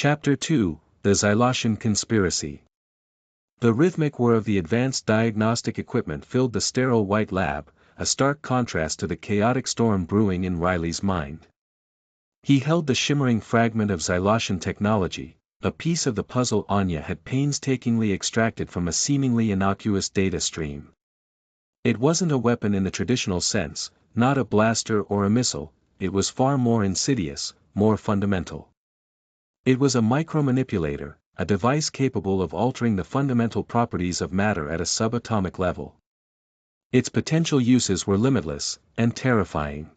Chapter 2, The Xylossian Conspiracy. The rhythmic whir of the advanced diagnostic equipment filled the sterile white lab, a stark contrast to the chaotic storm brewing in Riley's mind. He held the shimmering fragment of Xylossian technology, a piece of the puzzle Anya had painstakingly extracted from a seemingly innocuous data stream. It wasn't a weapon in the traditional sense, not a blaster or a missile, it was far more insidious, more fundamental. It was a micromanipulator, a device capable of altering the fundamental properties of matter at a subatomic level. Its potential uses were limitless, and terrifying.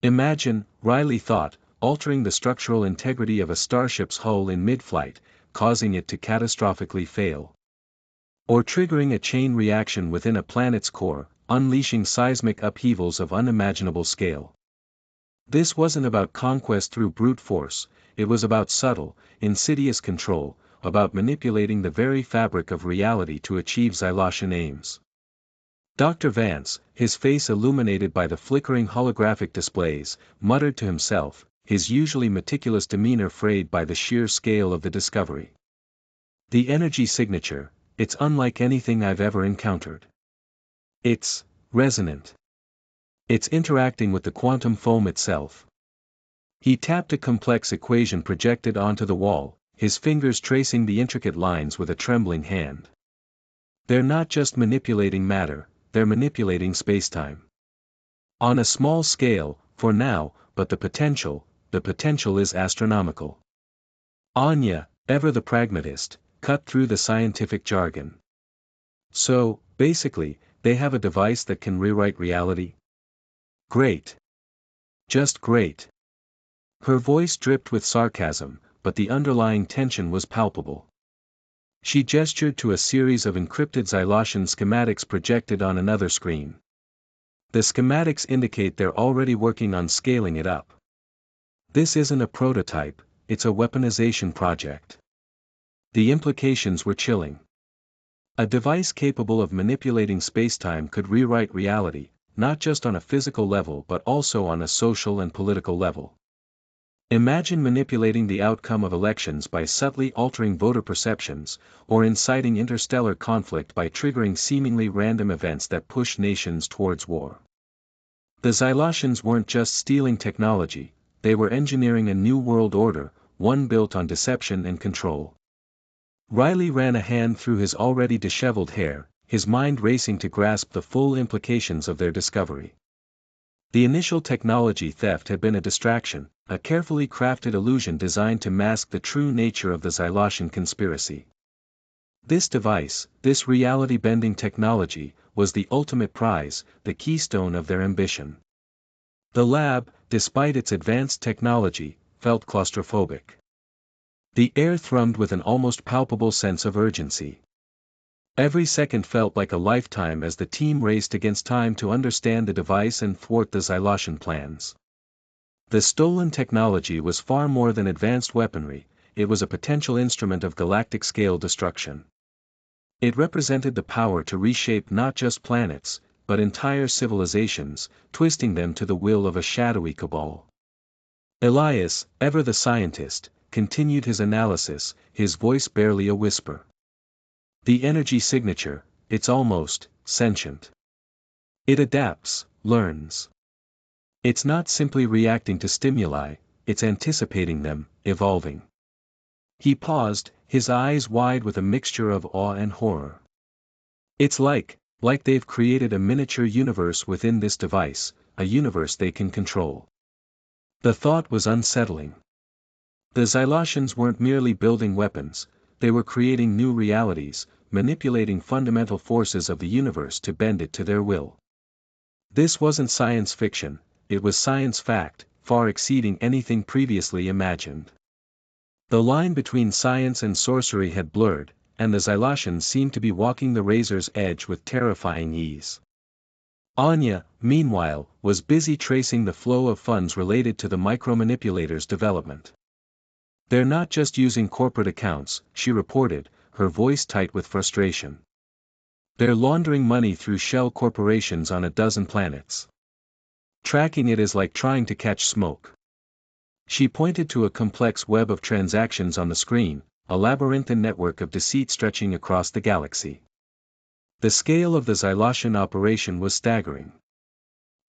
Imagine, Riley thought, altering the structural integrity of a starship's hull in mid-flight, causing it to catastrophically fail. Or triggering a chain reaction within a planet's core, unleashing seismic upheavals of unimaginable scale. This wasn't about conquest through brute force, it was about subtle, insidious control, about manipulating the very fabric of reality to achieve Xylossian aims. Dr. Vance, his face illuminated by the flickering holographic displays, muttered to himself, his usually meticulous demeanor frayed by the sheer scale of the discovery. The energy signature, it's unlike anything I've ever encountered. It's resonant. It's interacting with the quantum foam itself. He tapped a complex equation projected onto the wall, his fingers tracing the intricate lines with a trembling hand. They're not just manipulating matter, they're manipulating spacetime. On a small scale, for now, but the potential is astronomical. Anya, ever the pragmatist, cut through the scientific jargon. So, basically, they have a device that can rewrite reality? Great. Just great. Her voice dripped with sarcasm, but the underlying tension was palpable. She gestured to a series of encrypted Xylossian schematics projected on another screen. The schematics indicate they're already working on scaling it up. This isn't a prototype, it's a weaponization project. The implications were chilling. A device capable of manipulating spacetime could rewrite reality, not just on a physical level but also on a social and political level. Imagine manipulating the outcome of elections by subtly altering voter perceptions, or inciting interstellar conflict by triggering seemingly random events that push nations towards war. The Xylossians weren't just stealing technology, they were engineering a new world order, one built on deception and control. Riley ran a hand through his already disheveled hair, his mind racing to grasp the full implications of their discovery. The initial technology theft had been a distraction, a carefully crafted illusion designed to mask the true nature of the Xylossian conspiracy. This device, this reality-bending technology, was the ultimate prize, the keystone of their ambition. The lab, despite its advanced technology, felt claustrophobic. The air thrummed with an almost palpable sense of urgency. Every second felt like a lifetime as the team raced against time to understand the device and thwart the Xylossian plans. The stolen technology was far more than advanced weaponry, it was a potential instrument of galactic-scale destruction. It represented the power to reshape not just planets, but entire civilizations, twisting them to the will of a shadowy cabal. Elias, ever the scientist, continued his analysis, his voice barely a whisper. The energy signature, it's almost sentient. It adapts, learns. It's not simply reacting to stimuli, it's anticipating them, evolving. He paused, his eyes wide with a mixture of awe and horror. It's like they've created a miniature universe within this device, a universe they can control. The thought was unsettling. The Xylossians weren't merely building weapons, they were creating new realities, manipulating fundamental forces of the universe to bend it to their will. This wasn't science fiction, it was science fact, far exceeding anything previously imagined. The line between science and sorcery had blurred, and the Xylossians seemed to be walking the razor's edge with terrifying ease. Anya, meanwhile, was busy tracing the flow of funds related to the micromanipulator's development. They're not just using corporate accounts, she reported, her voice tight with frustration. They're laundering money through shell corporations on a dozen planets. Tracking it is like trying to catch smoke. She pointed to a complex web of transactions on the screen, a labyrinthine network of deceit stretching across the galaxy. The scale of the Xylossian operation was staggering.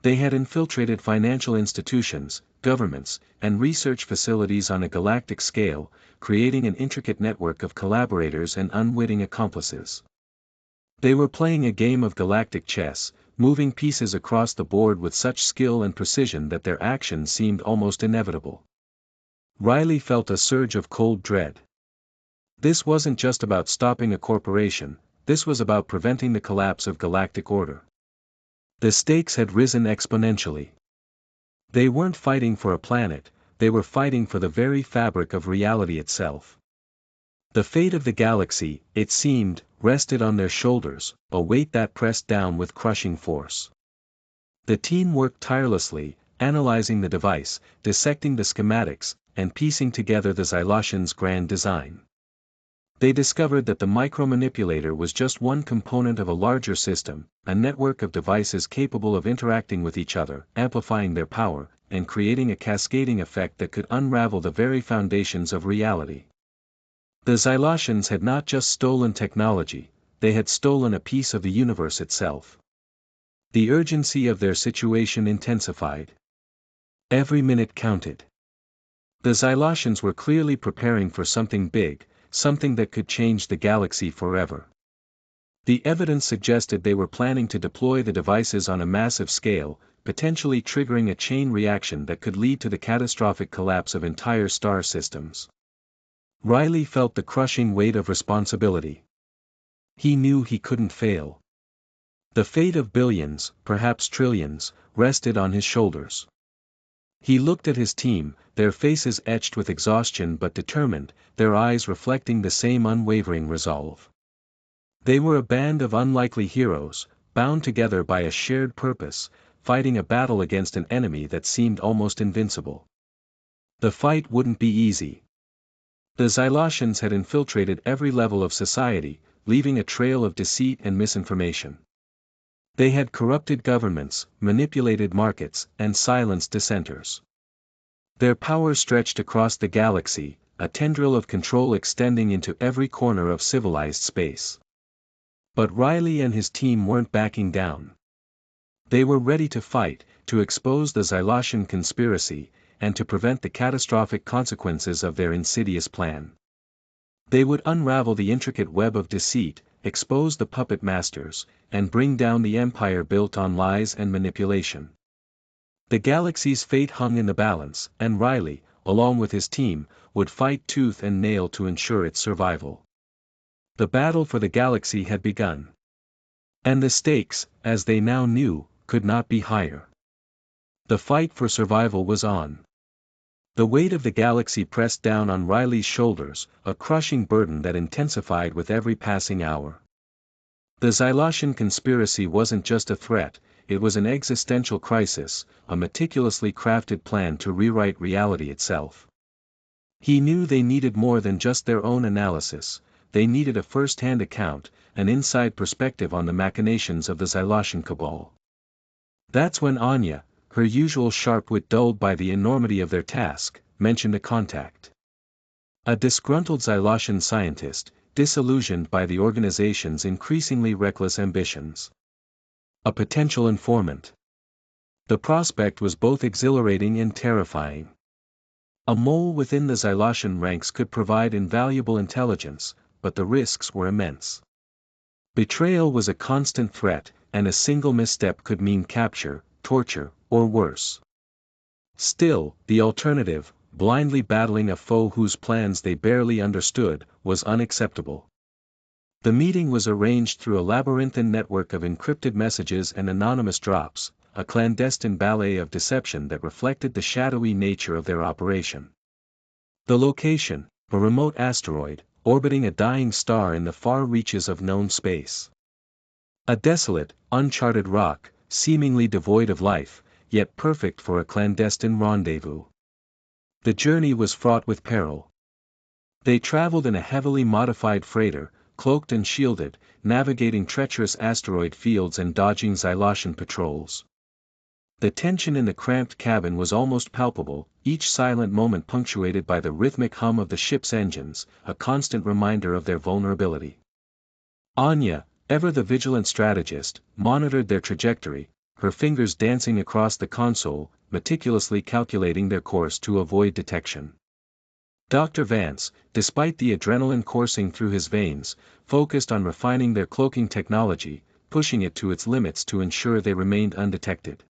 They had infiltrated financial institutions, governments, and research facilities on a galactic scale, creating an intricate network of collaborators and unwitting accomplices. They were playing a game of galactic chess, moving pieces across the board with such skill and precision that their actions seemed almost inevitable. Riley felt a surge of cold dread. This wasn't just about stopping a corporation, this was about preventing the collapse of galactic order. The stakes had risen exponentially. They weren't fighting for a planet, they were fighting for the very fabric of reality itself. The fate of the galaxy, it seemed, rested on their shoulders, a weight that pressed down with crushing force. The team worked tirelessly, analyzing the device, dissecting the schematics, and piecing together the Xylossian's grand design. They discovered that the micromanipulator was just one component of a larger system, a network of devices capable of interacting with each other, amplifying their power, and creating a cascading effect that could unravel the very foundations of reality. The Xylossians had not just stolen technology, they had stolen a piece of the universe itself. The urgency of their situation intensified. Every minute counted. The Xylossians were clearly preparing for something big, something that could change the galaxy forever. The evidence suggested they were planning to deploy the devices on a massive scale, potentially triggering a chain reaction that could lead to the catastrophic collapse of entire star systems. Riley felt the crushing weight of responsibility. He knew he couldn't fail. The fate of billions, perhaps trillions, rested on his shoulders. He looked at his team, their faces etched with exhaustion but determined, their eyes reflecting the same unwavering resolve. They were a band of unlikely heroes, bound together by a shared purpose, fighting a battle against an enemy that seemed almost invincible. The fight wouldn't be easy. The Xylossians had infiltrated every level of society, leaving a trail of deceit and misinformation. They had corrupted governments, manipulated markets, and silenced dissenters. Their power stretched across the galaxy, a tendril of control extending into every corner of civilized space. But Riley and his team weren't backing down. They were ready to fight, to expose the Xylossian conspiracy, and to prevent the catastrophic consequences of their insidious plan. They would unravel the intricate web of deceit, expose the puppet masters, and bring down the empire built on lies and manipulation. The galaxy's fate hung in the balance, and Riley, along with his team, would fight tooth and nail to ensure its survival. The battle for the galaxy had begun. And the stakes, as they now knew, could not be higher. The fight for survival was on. The weight of the galaxy pressed down on Riley's shoulders, a crushing burden that intensified with every passing hour. The Xylossian conspiracy wasn't just a threat, it was an existential crisis, a meticulously crafted plan to rewrite reality itself. He knew they needed more than just their own analysis, they needed a first-hand account, an inside perspective on the machinations of the Xylossian cabal. That's when Anya, her usual sharp wit dulled by the enormity of their task, mentioned a contact. A disgruntled Xylossian scientist, disillusioned by the organization's increasingly reckless ambitions. A potential informant. The prospect was both exhilarating and terrifying. A mole within the Xylossian ranks could provide invaluable intelligence, but the risks were immense. Betrayal was a constant threat, and a single misstep could mean capture, torture, or worse. Still, the alternative, blindly battling a foe whose plans they barely understood, was unacceptable. The meeting was arranged through a labyrinthine network of encrypted messages and anonymous drops, a clandestine ballet of deception that reflected the shadowy nature of their operation. The location, a remote asteroid, orbiting a dying star in the far reaches of known space. A desolate, uncharted rock, seemingly devoid of life, yet perfect for a clandestine rendezvous. The journey was fraught with peril. They traveled in a heavily modified freighter, cloaked and shielded, navigating treacherous asteroid fields and dodging Xylossian patrols. The tension in the cramped cabin was almost palpable, each silent moment punctuated by the rhythmic hum of the ship's engines, a constant reminder of their vulnerability. Anya, ever the vigilant strategist, monitored their trajectory, her fingers dancing across the console, meticulously calculating their course to avoid detection. Dr. Vance, despite the adrenaline coursing through his veins, focused on refining their cloaking technology, pushing it to its limits to ensure they remained undetected.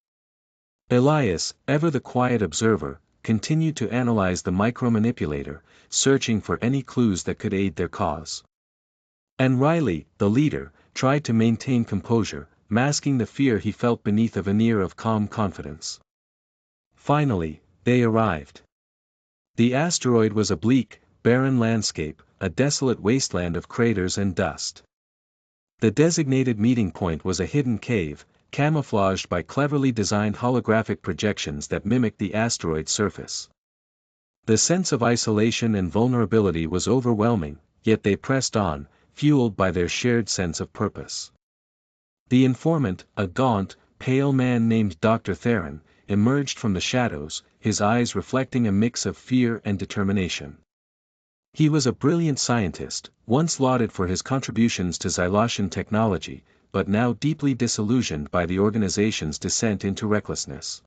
Elias, ever the quiet observer, continued to analyze the micromanipulator, searching for any clues that could aid their cause. And Riley, the leader, tried to maintain composure, masking the fear he felt beneath a veneer of calm confidence. Finally, they arrived. The asteroid was a bleak, barren landscape, a desolate wasteland of craters and dust. The designated meeting point was a hidden cave, camouflaged by cleverly designed holographic projections that mimicked the asteroid's surface. The sense of isolation and vulnerability was overwhelming, yet they pressed on, fueled by their shared sense of purpose. The informant, a gaunt, pale man named Dr. Theron, emerged from the shadows, his eyes reflecting a mix of fear and determination. He was a brilliant scientist, once lauded for his contributions to Xylossian technology, but now deeply disillusioned by the organization's descent into recklessness.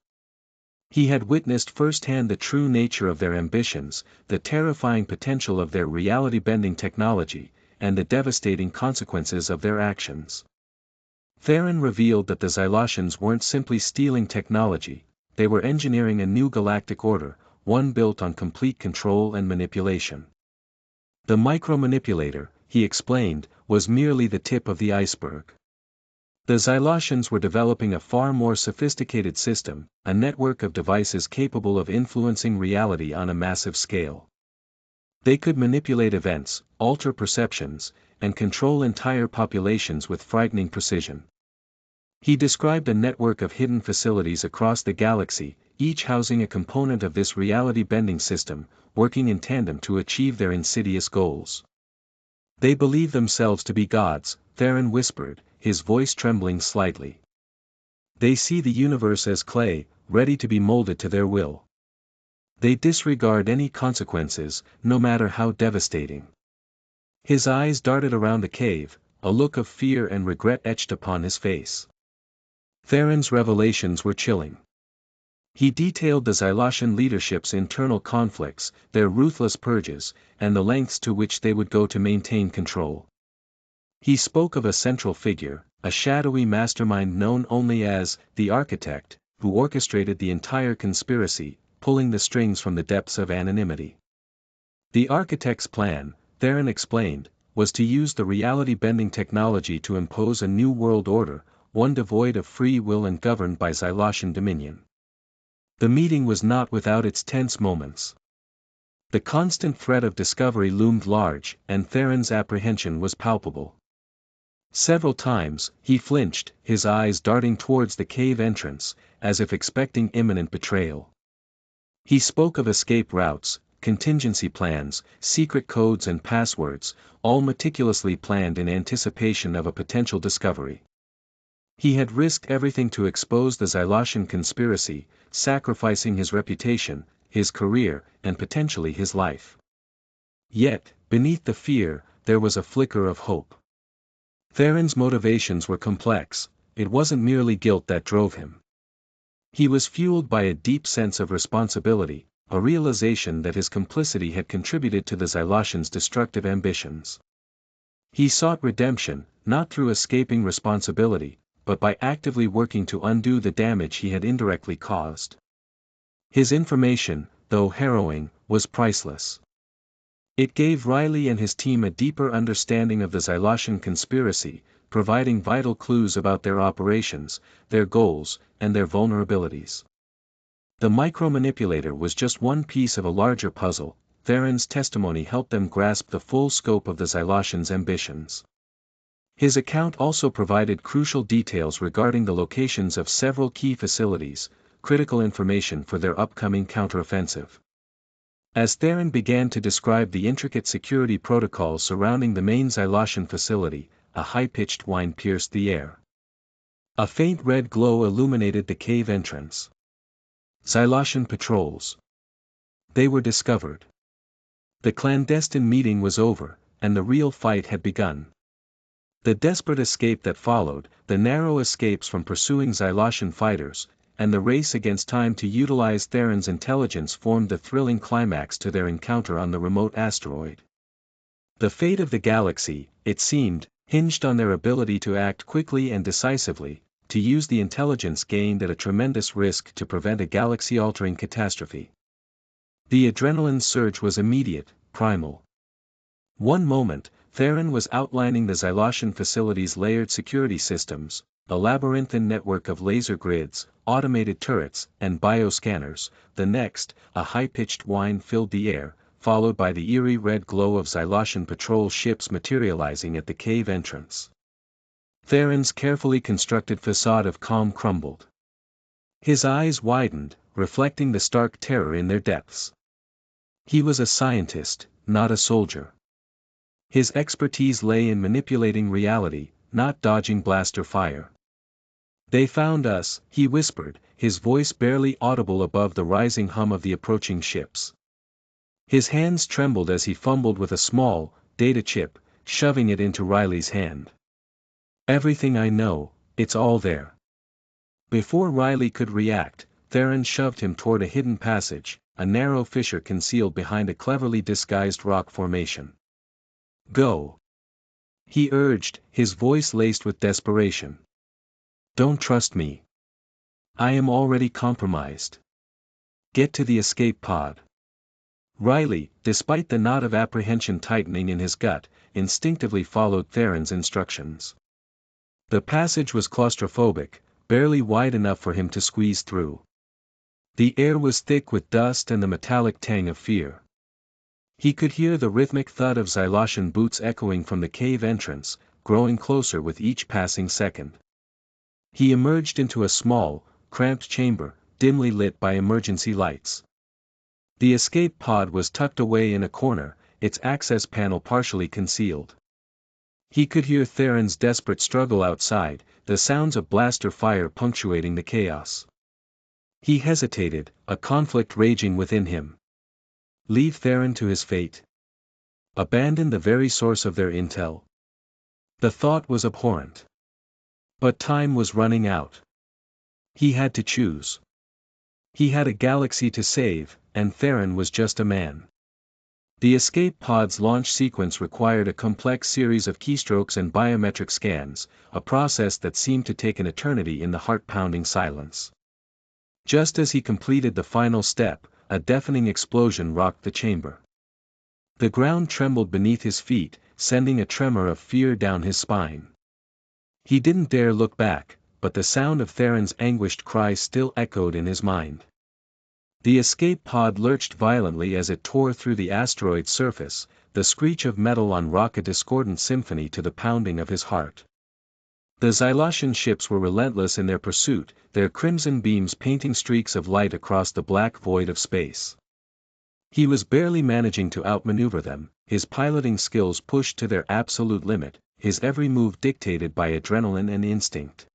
He had witnessed firsthand the true nature of their ambitions, the terrifying potential of their reality-bending technology, and the devastating consequences of their actions. Theron revealed that the Xylossians weren't simply stealing technology, they were engineering a new galactic order, one built on complete control and manipulation. The micromanipulator, he explained, was merely the tip of the iceberg. The Xylossians were developing a far more sophisticated system, a network of devices capable of influencing reality on a massive scale. They could manipulate events, alter perceptions, and control entire populations with frightening precision. He described a network of hidden facilities across the galaxy, each housing a component of this reality-bending system, working in tandem to achieve their insidious goals. They believe themselves to be gods, Theron whispered, his voice trembling slightly. They see the universe as clay, ready to be molded to their will. They disregard any consequences, no matter how devastating. His eyes darted around the cave, a look of fear and regret etched upon his face. Theron's revelations were chilling. He detailed the Xylossian leadership's internal conflicts, their ruthless purges, and the lengths to which they would go to maintain control. He spoke of a central figure, a shadowy mastermind known only as the Architect, who orchestrated the entire conspiracy, pulling the strings from the depths of anonymity. The Architect's plan, Theron explained, was to use the reality-bending technology to impose a new world order, one devoid of free will and governed by Xylossian dominion. The meeting was not without its tense moments. The constant threat of discovery loomed large, and Theron's apprehension was palpable. Several times, he flinched, his eyes darting towards the cave entrance, as if expecting imminent betrayal. He spoke of escape routes, contingency plans, secret codes and passwords, all meticulously planned in anticipation of a potential discovery. He had risked everything to expose the Xylossian conspiracy, sacrificing his reputation, his career, and potentially his life. Yet, beneath the fear, there was a flicker of hope. Theron's motivations were complex, it wasn't merely guilt that drove him. He was fueled by a deep sense of responsibility, a realization that his complicity had contributed to the Xylossians' destructive ambitions. He sought redemption, not through escaping responsibility, but by actively working to undo the damage he had indirectly caused. His information, though harrowing, was priceless. It gave Riley and his team a deeper understanding of the Xylossian conspiracy, providing vital clues about their operations, their goals, and their vulnerabilities. The micromanipulator was just one piece of a larger puzzle. Theron's testimony helped them grasp the full scope of the Xylossians' ambitions. His account also provided crucial details regarding the locations of several key facilities, critical information for their upcoming counteroffensive. As Theron began to describe the intricate security protocols surrounding the main Xylossian facility, a high-pitched whine pierced the air. A faint red glow illuminated the cave entrance. Xylossian patrols. They were discovered. The clandestine meeting was over, and the real fight had begun. The desperate escape that followed, the narrow escapes from pursuing Xylossian fighters, and the race against time to utilize Theron's intelligence formed the thrilling climax to their encounter on the remote asteroid. The fate of the galaxy, it seemed, hinged on their ability to act quickly and decisively, to use the intelligence gained at a tremendous risk to prevent a galaxy-altering catastrophe. The adrenaline surge was immediate, primal. One moment, Theron was outlining the Xylossian facility's layered security systems, a labyrinthine network of laser grids, automated turrets, and bioscanners. The next, a high-pitched whine filled the air, followed by the eerie red glow of Xylossian patrol ships materializing at the cave entrance. Theron's carefully constructed facade of calm crumbled. His eyes widened, reflecting the stark terror in their depths. He was a scientist, not a soldier. His expertise lay in manipulating reality, not dodging blaster fire. "They found us," he whispered, his voice barely audible above the rising hum of the approaching ships. His hands trembled as he fumbled with a small, data chip, shoving it into Riley's hand. "Everything I know, it's all there." Before Riley could react, Theron shoved him toward a hidden passage, a narrow fissure concealed behind a cleverly disguised rock formation. "Go," he urged, his voice laced with desperation. "Don't trust me. I am already compromised. Get to the escape pod." Riley, despite the knot of apprehension tightening in his gut, instinctively followed Theron's instructions. The passage was claustrophobic, barely wide enough for him to squeeze through. The air was thick with dust and the metallic tang of fear. He could hear the rhythmic thud of Xylossian boots echoing from the cave entrance, growing closer with each passing second. He emerged into a small, cramped chamber, dimly lit by emergency lights. The escape pod was tucked away in a corner, its access panel partially concealed. He could hear Theron's desperate struggle outside, the sounds of blaster fire punctuating the chaos. He hesitated, a conflict raging within him. Leave Theron to his fate? Abandon the very source of their intel? The thought was abhorrent. But time was running out. He had to choose. He had a galaxy to save, and Theron was just a man. The escape pod's launch sequence required a complex series of keystrokes and biometric scans, a process that seemed to take an eternity in the heart-pounding silence. Just as he completed the final step, a deafening explosion rocked the chamber. The ground trembled beneath his feet, sending a tremor of fear down his spine. He didn't dare look back, but the sound of Theron's anguished cry still echoed in his mind. The escape pod lurched violently as it tore through the asteroid's surface, the screech of metal on rock a discordant symphony to the pounding of his heart. The Xylossian ships were relentless in their pursuit, their crimson beams painting streaks of light across the black void of space. He was barely managing to outmaneuver them, his piloting skills pushed to their absolute limit, his every move dictated by adrenaline and instinct.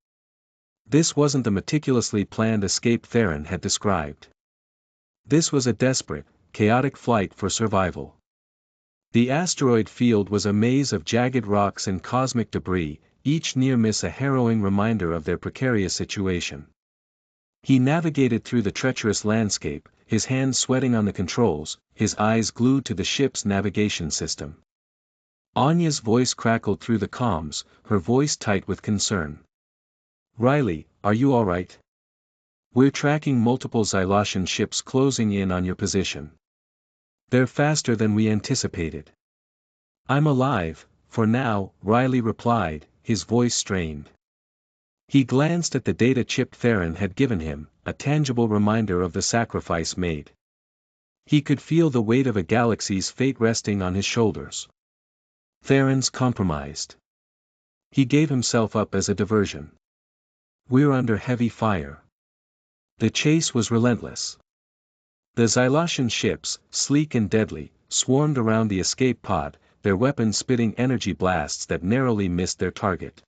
This wasn't the meticulously planned escape Theron had described. This was a desperate, chaotic flight for survival. The asteroid field was a maze of jagged rocks and cosmic debris, each near miss a harrowing reminder of their precarious situation. He navigated through the treacherous landscape, his hands sweating on the controls, his eyes glued to the ship's navigation system. Anya's voice crackled through the comms, her voice tight with concern. "Riley, are you all right? We're tracking multiple Xylossian ships closing in on your position. They're faster than we anticipated." "I'm alive, for now," Riley replied, his voice strained. He glanced at the data chip Theron had given him, a tangible reminder of the sacrifice made. He could feel the weight of a galaxy's fate resting on his shoulders. Theron's compromised. He gave himself up as a diversion. "We're under heavy fire." The chase was relentless. The Xylossian ships, sleek and deadly, swarmed around the escape pod, their weapons spitting energy blasts that narrowly missed their target.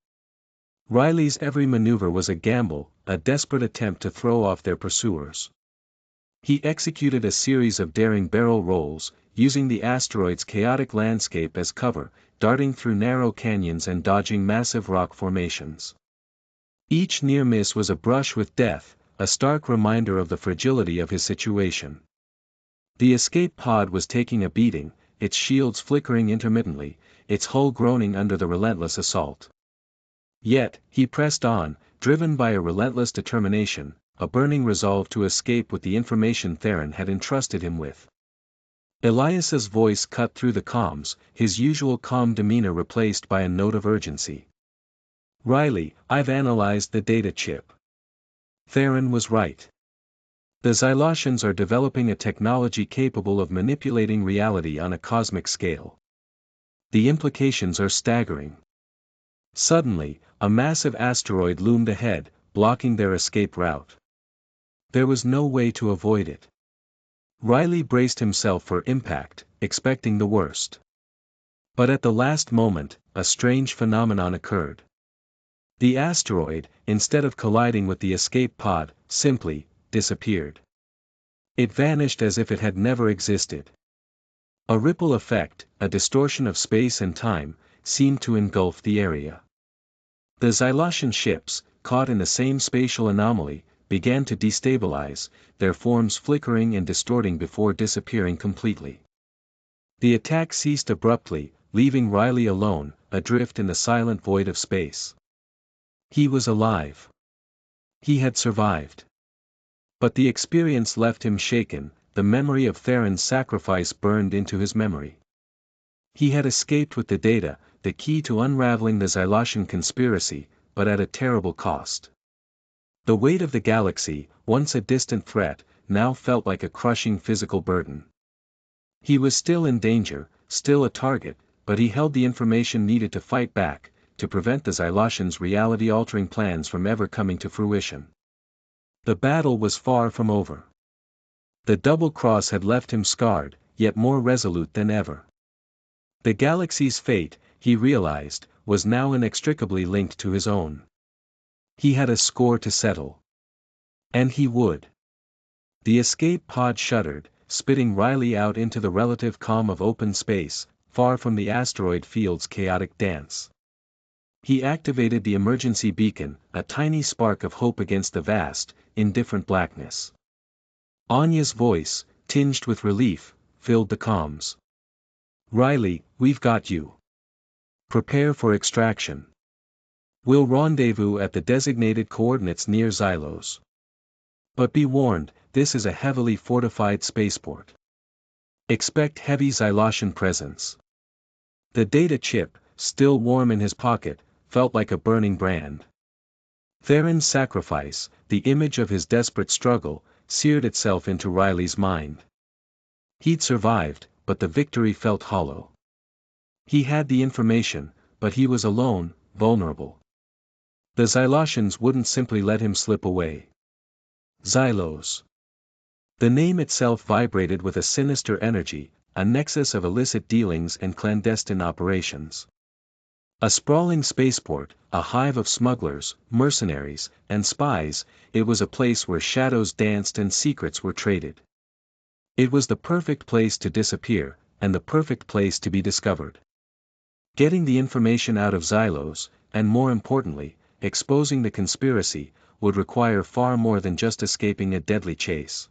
Riley's every maneuver was a gamble, a desperate attempt to throw off their pursuers. He executed a series of daring barrel rolls, using the asteroid's chaotic landscape as cover, darting through narrow canyons and dodging massive rock formations. Each near miss was a brush with death, a stark reminder of the fragility of his situation. The escape pod was taking a beating, its shields flickering intermittently, its hull groaning under the relentless assault. Yet, he pressed on, driven by a relentless determination, a burning resolve to escape with the information Theron had entrusted him with. Elias's voice cut through the comms, his usual calm demeanor replaced by a note of urgency. "Riley, I've analyzed the data chip. Theron was right. The Xylossians are developing a technology capable of manipulating reality on a cosmic scale. The implications are staggering." Suddenly, a massive asteroid loomed ahead, blocking their escape route. There was no way to avoid it. Riley braced himself for impact, expecting the worst. But at the last moment, a strange phenomenon occurred. The asteroid, instead of colliding with the escape pod, simply disappeared. It vanished as if it had never existed. A ripple effect, a distortion of space and time, seemed to engulf the area. The Xylossian ships, caught in the same spatial anomaly, began to destabilize, their forms flickering and distorting before disappearing completely. The attack ceased abruptly, leaving Riley alone, adrift in the silent void of space. He was alive. He had survived. But the experience left him shaken, the memory of Theron's sacrifice burned into his memory. He had escaped with the data, the key to unraveling the Xylossian conspiracy, but at a terrible cost. The weight of the galaxy, once a distant threat, now felt like a crushing physical burden. He was still in danger, still a target, but he held the information needed to fight back, to prevent the Xylossians' reality-altering plans from ever coming to fruition. The battle was far from over. The double cross had left him scarred, yet more resolute than ever. The galaxy's fate, he realized, was now inextricably linked to his own. He had a score to settle. And he would. The escape pod shuddered, spitting Riley out into the relative calm of open space, far from the asteroid field's chaotic dance. He activated the emergency beacon, a tiny spark of hope against the vast, indifferent blackness. Anya's voice, tinged with relief, filled the comms. "Riley, we've got you. Prepare for extraction. We'll rendezvous at the designated coordinates near Xylos. But be warned, this is a heavily fortified spaceport. Expect heavy Xylossian presence." The data chip, still warm in his pocket, felt like a burning brand. Theron's sacrifice, the image of his desperate struggle, seared itself into Riley's mind. He'd survived, but the victory felt hollow. He had the information, but he was alone, vulnerable. The Xylossians wouldn't simply let him slip away. Xylos. The name itself vibrated with a sinister energy, a nexus of illicit dealings and clandestine operations. A sprawling spaceport, a hive of smugglers, mercenaries, and spies, it was a place where shadows danced and secrets were traded. It was the perfect place to disappear, and the perfect place to be discovered. Getting the information out of Xylos, and more importantly, exposing the conspiracy, would require far more than just escaping a deadly chase.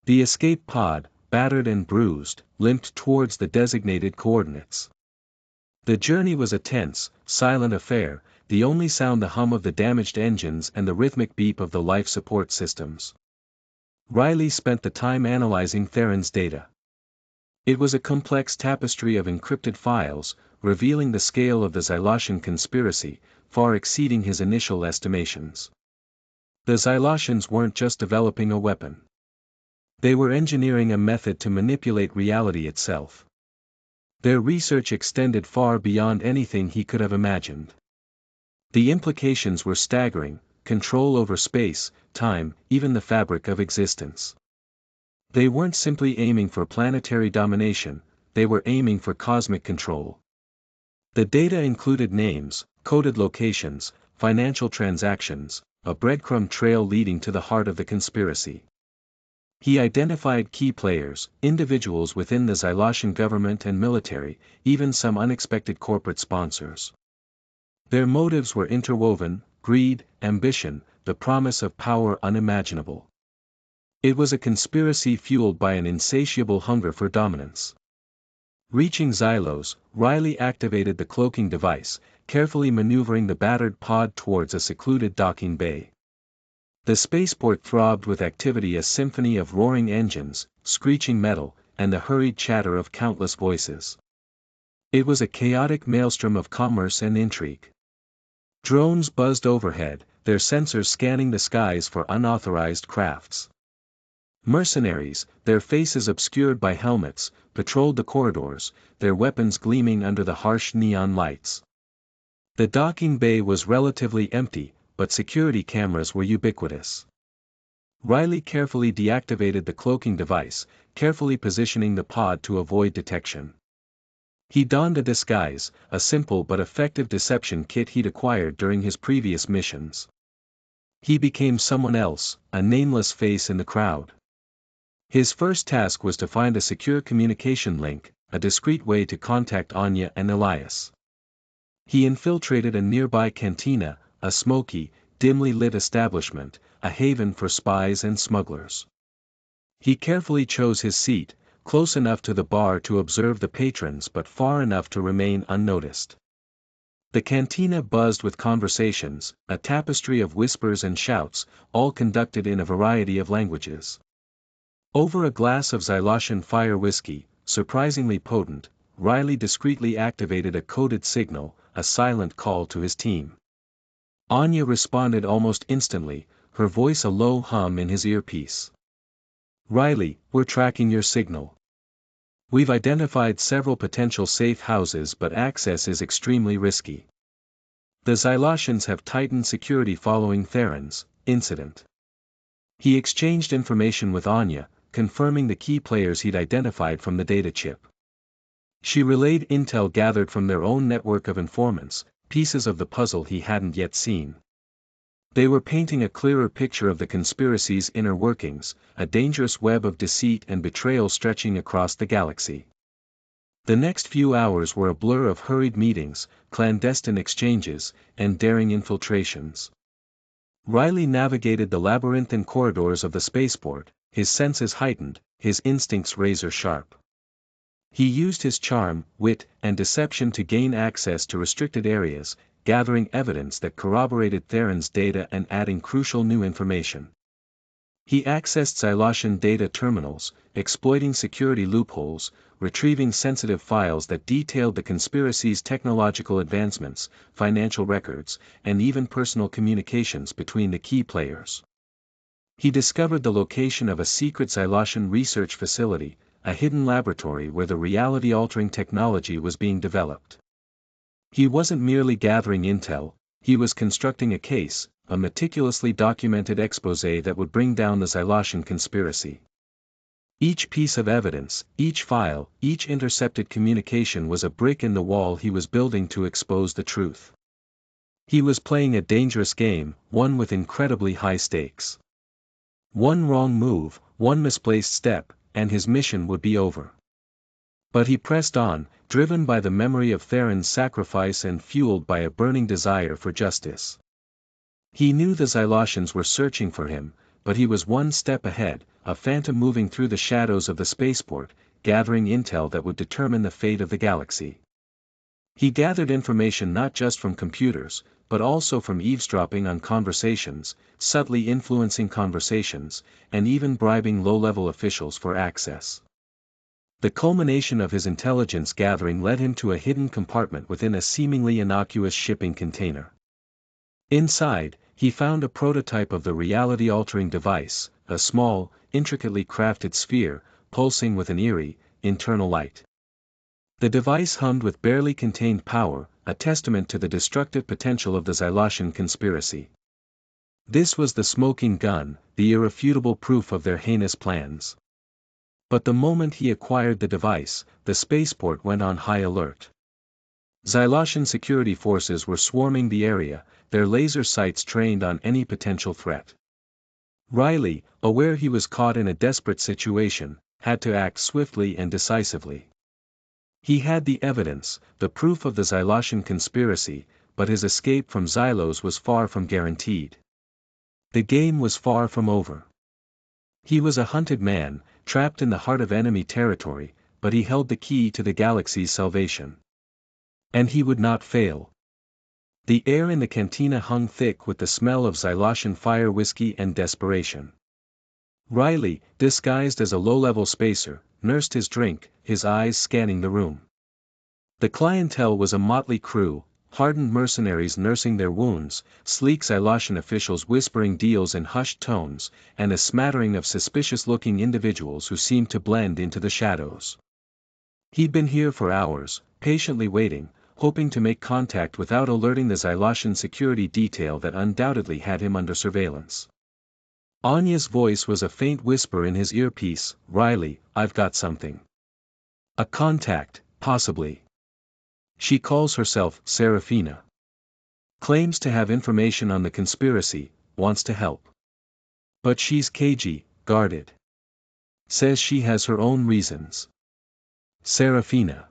The escape pod, battered and bruised, limped towards the designated coordinates. The journey was a tense, silent affair, the only sound the hum of the damaged engines and the rhythmic beep of the life support systems. Riley spent the time analyzing Theron's data. It was a complex tapestry of encrypted files, revealing the scale of the Xylossian conspiracy, far exceeding his initial estimations. The Xylossians weren't just developing a weapon. They were engineering a method to manipulate reality itself. Their research extended far beyond anything he could have imagined. The implications were staggering: control over space, time, even the fabric of existence. They weren't simply aiming for planetary domination, they were aiming for cosmic control. The data included names, coded locations, financial transactions, a breadcrumb trail leading to the heart of the conspiracy. He identified key players, individuals within the Xylossian government and military, even some unexpected corporate sponsors. Their motives were interwoven: greed, ambition, the promise of power unimaginable. It was a conspiracy fueled by an insatiable hunger for dominance. Reaching Xylos, Riley activated the cloaking device, carefully maneuvering the battered pod towards a secluded docking bay. The spaceport throbbed with activity, a symphony of roaring engines, screeching metal, and the hurried chatter of countless voices. It was a chaotic maelstrom of commerce and intrigue. Drones buzzed overhead, their sensors scanning the skies for unauthorized crafts. Mercenaries, their faces obscured by helmets, patrolled the corridors, their weapons gleaming under the harsh neon lights. The docking bay was relatively empty, but security cameras were ubiquitous. Riley carefully deactivated the cloaking device, carefully positioning the pod to avoid detection. He donned a disguise, a simple but effective deception kit he'd acquired during his previous missions. He became someone else, a nameless face in the crowd. His first task was to find a secure communication link, a discreet way to contact Anya and Elias. He infiltrated a nearby cantina, a smoky, dimly lit establishment, a haven for spies and smugglers. He carefully chose his seat, close enough to the bar to observe the patrons but far enough to remain unnoticed. The cantina buzzed with conversations, a tapestry of whispers and shouts, all conducted in a variety of languages. Over a glass of Xylossian fire whiskey, surprisingly potent, Riley discreetly activated a coded signal, a silent call to his team. Anya responded almost instantly, her voice a low hum in his earpiece. "Riley, we're tracking your signal. We've identified several potential safe houses, but access is extremely risky. The Xylossians have tightened security following Theron's incident." He exchanged information with Anya, confirming the key players he'd identified from the data chip. She relayed intel gathered from their own network of informants, pieces of the puzzle he hadn't yet seen. They were painting a clearer picture of the conspiracy's inner workings, a dangerous web of deceit and betrayal stretching across the galaxy. The next few hours were a blur of hurried meetings, clandestine exchanges, and daring infiltrations. Riley navigated the labyrinthine corridors of the spaceport, his senses heightened, his instincts razor-sharp. He used his charm, wit, and deception to gain access to restricted areas, gathering evidence that corroborated Theron's data and adding crucial new information. He accessed Xylossian data terminals, exploiting security loopholes, retrieving sensitive files that detailed the conspiracy's technological advancements, financial records, and even personal communications between the key players. He discovered the location of a secret Xylossian research facility, a hidden laboratory where the reality-altering technology was being developed. He wasn't merely gathering intel, he was constructing a case, a meticulously documented exposé that would bring down the Xylossian conspiracy. Each piece of evidence, each file, each intercepted communication was a brick in the wall he was building to expose the truth. He was playing a dangerous game, one with incredibly high stakes. One wrong move, one misplaced step, and his mission would be over. But he pressed on, driven by the memory of Theron's sacrifice and fueled by a burning desire for justice. He knew the Xylossians were searching for him, but he was one step ahead, a phantom moving through the shadows of the spaceport, gathering intel that would determine the fate of the galaxy. He gathered information not just from computers, but also from eavesdropping on conversations, subtly influencing conversations, and even bribing low-level officials for access. The culmination of his intelligence gathering led him to a hidden compartment within a seemingly innocuous shipping container. Inside, he found a prototype of the reality-altering device, a small, intricately crafted sphere, pulsing with an eerie, internal light. The device hummed with barely contained power, a testament to the destructive potential of the Xylossian conspiracy. This was the smoking gun, the irrefutable proof of their heinous plans. But the moment he acquired the device, the spaceport went on high alert. Xylossian security forces were swarming the area, their laser sights trained on any potential threat. Riley, aware he was caught in a desperate situation, had to act swiftly and decisively. He had the evidence, the proof of the Xylossian conspiracy, but his escape from Xylos was far from guaranteed. The game was far from over. He was a hunted man, trapped in the heart of enemy territory, but he held the key to the galaxy's salvation. And he would not fail. The air in the cantina hung thick with the smell of Xylossian fire whiskey and desperation. Riley, disguised as a low-level spacer, nursed his drink, his eyes scanning the room. The clientele was a motley crew, hardened mercenaries nursing their wounds, sleek Xylossian officials whispering deals in hushed tones, and a smattering of suspicious-looking individuals who seemed to blend into the shadows. He'd been here for hours, patiently waiting, hoping to make contact without alerting the Xylossian security detail that undoubtedly had him under surveillance. Anya's voice was a faint whisper in his earpiece, "Riley, I've got something." "A contact, possibly." She calls herself Serafina. Claims to have information on the conspiracy, wants to help. But she's cagey, guarded. Says she has her own reasons. Serafina.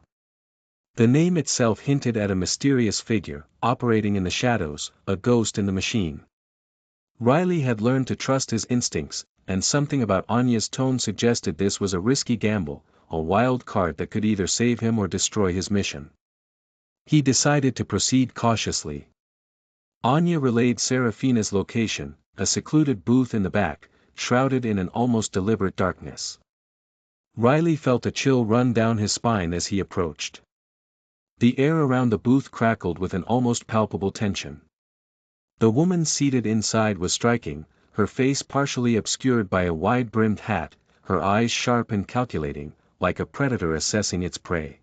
The name itself hinted at a mysterious figure, operating in the shadows, a ghost in the machine. Riley had learned to trust his instincts, and something about Anya's tone suggested this was a risky gamble, a wild card that could either save him or destroy his mission. He decided to proceed cautiously. Anya relayed Serafina's location, a secluded booth in the back, shrouded in an almost deliberate darkness. Riley felt a chill run down his spine as he approached. The air around the booth crackled with an almost palpable tension. The woman seated inside was striking, her face partially obscured by a wide-brimmed hat, her eyes sharp and calculating, like a predator assessing its prey.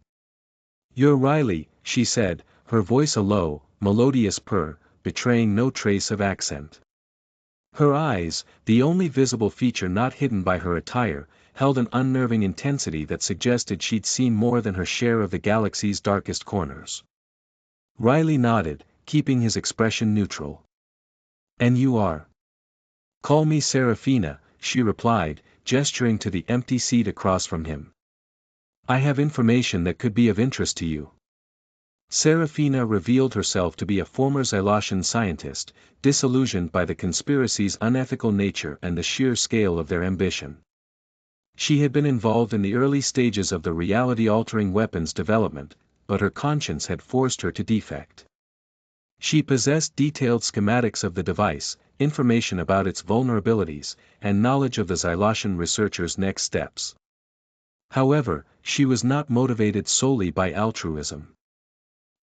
"You're Riley," she said, her voice a low, melodious purr, betraying no trace of accent. Her eyes, the only visible feature not hidden by her attire, held an unnerving intensity that suggested she'd seen more than her share of the galaxy's darkest corners. Riley nodded, keeping his expression neutral. "And you are?" "Call me Serafina," she replied, gesturing to the empty seat across from him. "I have information that could be of interest to you." Serafina revealed herself to be a former Xylossian scientist, disillusioned by the conspiracy's unethical nature and the sheer scale of their ambition. She had been involved in the early stages of the reality-altering weapons development, but her conscience had forced her to defect. She possessed detailed schematics of the device, information about its vulnerabilities, and knowledge of the Xylossian researchers' next steps. However, she was not motivated solely by altruism.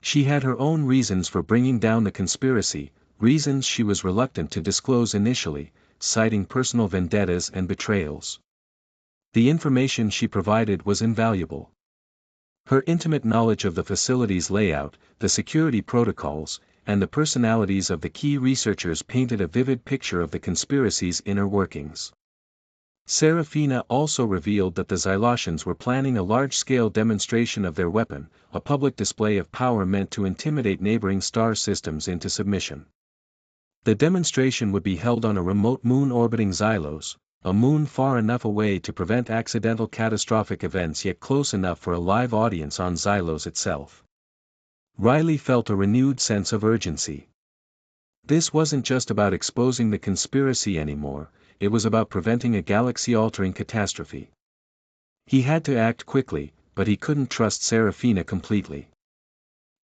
She had her own reasons for bringing down the conspiracy, reasons she was reluctant to disclose initially, citing personal vendettas and betrayals. The information she provided was invaluable. Her intimate knowledge of the facility's layout, the security protocols, and the personalities of the key researchers painted a vivid picture of the conspiracy's inner workings. Serafina also revealed that the Xylossians were planning a large-scale demonstration of their weapon, a public display of power meant to intimidate neighboring star systems into submission. The demonstration would be held on a remote moon orbiting Xylos, a moon far enough away to prevent accidental catastrophic events yet close enough for a live audience on Xylos itself. Riley felt a renewed sense of urgency. This wasn't just about exposing the conspiracy anymore, it was about preventing a galaxy-altering catastrophe. He had to act quickly, but he couldn't trust Serafina completely.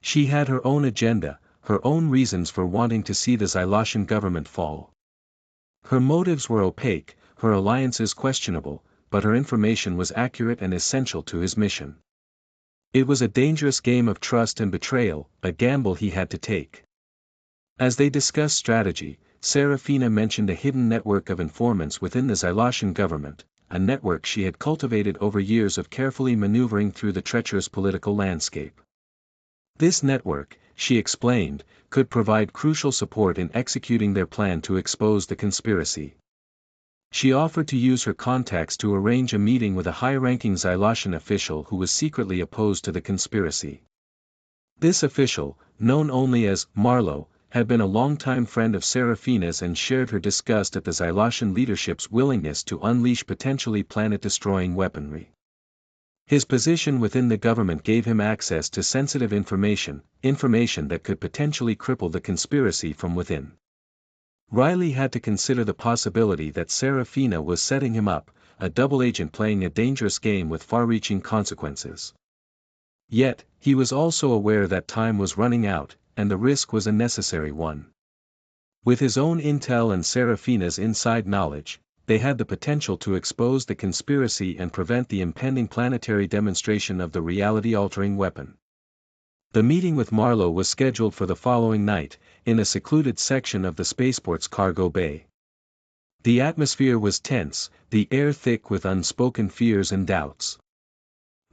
She had her own agenda, her own reasons for wanting to see the Xylossian government fall. Her motives were opaque, her alliances questionable, but her information was accurate and essential to his mission. It was a dangerous game of trust and betrayal, a gamble he had to take. As they discussed strategy, Serafina mentioned a hidden network of informants within the Xylossian government, a network she had cultivated over years of carefully maneuvering through the treacherous political landscape. This network, she explained, could provide crucial support in executing their plan to expose the conspiracy. She offered to use her contacts to arrange a meeting with a high-ranking Xylossian official who was secretly opposed to the conspiracy. This official, known only as Marlowe, had been a longtime friend of Seraphina's and shared her disgust at the Xylossian leadership's willingness to unleash potentially planet-destroying weaponry. His position within the government gave him access to sensitive information that could potentially cripple the conspiracy from within. Riley had to consider the possibility that Seraphina was setting him up, a double agent playing a dangerous game with far-reaching consequences. Yet, he was also aware that time was running out, and the risk was a necessary one. With his own intel and Seraphina's inside knowledge, they had the potential to expose the conspiracy and prevent the impending planetary demonstration of the reality-altering weapon. The meeting with Marlowe was scheduled for the following night, in a secluded section of the spaceport's cargo bay. The atmosphere was tense, the air thick with unspoken fears and doubts.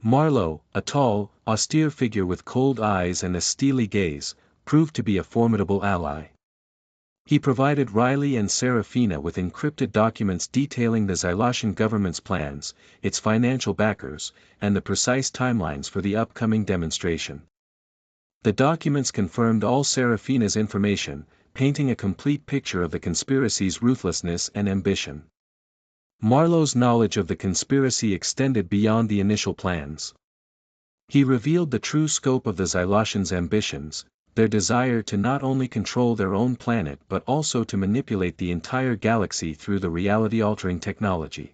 Marlowe, a tall, austere figure with cold eyes and a steely gaze, proved to be a formidable ally. He provided Riley and Seraphina with encrypted documents detailing the Xylossian government's plans, its financial backers, and the precise timelines for the upcoming demonstration. The documents confirmed all Seraphina's information, painting a complete picture of the conspiracy's ruthlessness and ambition. Marlowe's knowledge of the conspiracy extended beyond the initial plans. He revealed the true scope of the Xylossians' ambitions, their desire to not only control their own planet but also to manipulate the entire galaxy through the reality-altering technology.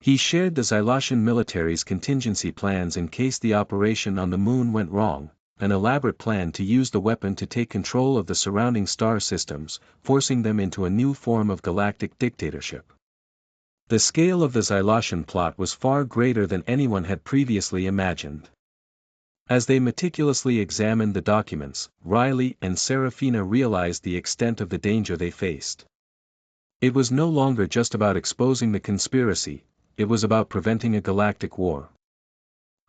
He shared the Xylossian military's contingency plans in case the operation on the moon went wrong, an elaborate plan to use the weapon to take control of the surrounding star systems, forcing them into a new form of galactic dictatorship. The scale of the Xylossian plot was far greater than anyone had previously imagined. As they meticulously examined the documents, Riley and Seraphina realized the extent of the danger they faced. It was no longer just about exposing the conspiracy, it was about preventing a galactic war.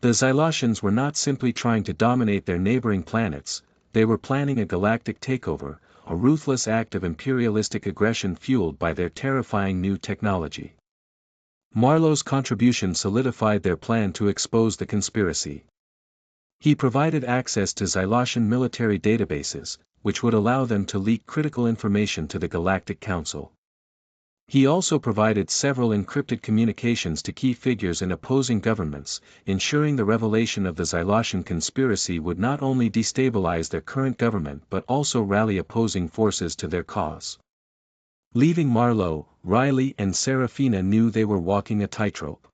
The Xylossians were not simply trying to dominate their neighboring planets, they were planning a galactic takeover, a ruthless act of imperialistic aggression fueled by their terrifying new technology. Marlowe's contribution solidified their plan to expose the conspiracy. He provided access to Xylossian military databases, which would allow them to leak critical information to the Galactic Council. He also provided several encrypted communications to key figures in opposing governments, ensuring the revelation of the Xylossian conspiracy would not only destabilize their current government but also rally opposing forces to their cause. Leaving Marlowe, Riley and Seraphina knew they were walking a tightrope.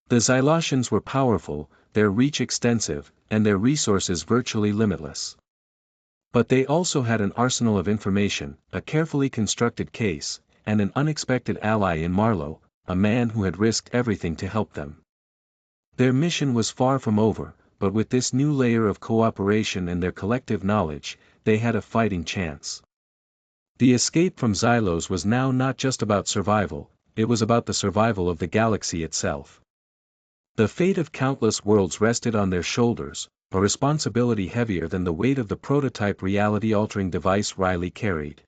The Xylossians were powerful, their reach extensive, and their resources virtually limitless. But they also had an arsenal of information, a carefully constructed case, and an unexpected ally in Marlowe, a man who had risked everything to help them. Their mission was far from over, but with this new layer of cooperation and their collective knowledge, they had a fighting chance. The escape from Xylos was now not just about survival, it was about the survival of the galaxy itself. The fate of countless worlds rested on their shoulders, a responsibility heavier than the weight of the prototype reality-altering device Riley carried.